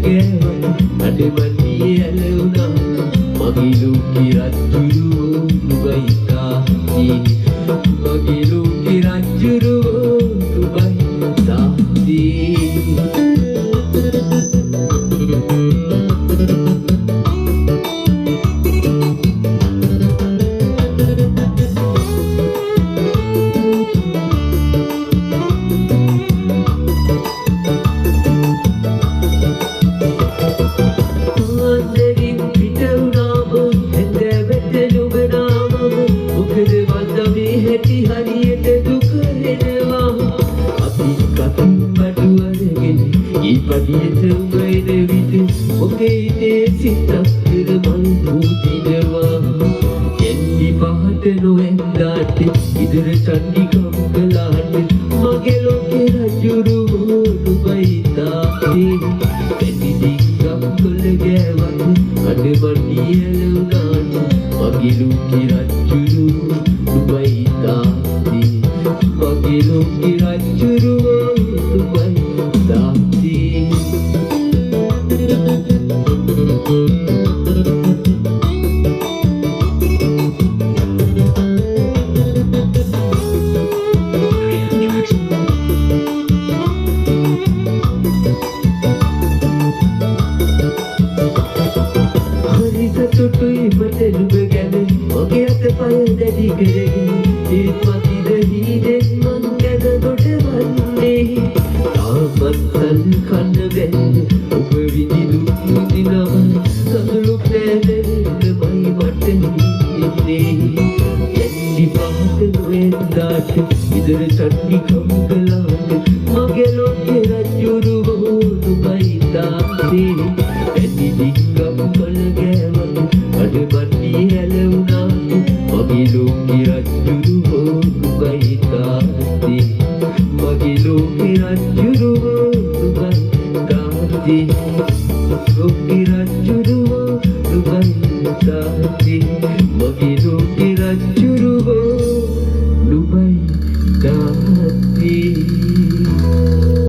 ගෑවත් අඩමන්නේ ඇලවුණා මගේ ලෝකේ රජ්ජුරුවෝ නුඹයි තාත්තේ මගේ ලෝකේ රජ්ජුරුවෝ නුඹයි තාත්තේ හරියට දුක වෙනවා අපි කතුම් බඩු අරගෙන ඊපදියට උඹයින විට ඔගේ ඉතේ සිතක් පෙර මල් පූතිනවා එන්නි පහට නොවෙන්දාට ඉදර චණ්ඩිකම් කළාට මගේ ලෝකේ රජුරුවෝ නුඹයි තාත්තේ පැණි දිග්ගක් කොළ ගෑවත් අඩමණ්ඩි ඇලුනාට මගේ ලෝකේ රජුරුවෝ නුඹයි තාත්තේ මගේ ලෝකේ රජ්ජුරුවෝ නුඹයි තාත්තේ හරි සතුටුයි මට නුඹ ගැන මගේ අතපය දැඩි කරගෙන ඒත් මතිද හීනෙන් මං ගැන නොඩවන්නේ තාමත් කන්න බැන්න ඔබ විඳිනු විඳිනව සතුලු පෑදෙන්නමයි මට හිතෙන්නේ එන්නි පහට නොවෙන්දාට ඉදර චණ්ඩිකම් කළාට මගේ ලෝකේ රජ්ජුරුවෝ නුඹයි තාත්තේ පැණි දිග්ගක් කොළ ගෑවත් අඩමණ්ඩි ඇලවුණාට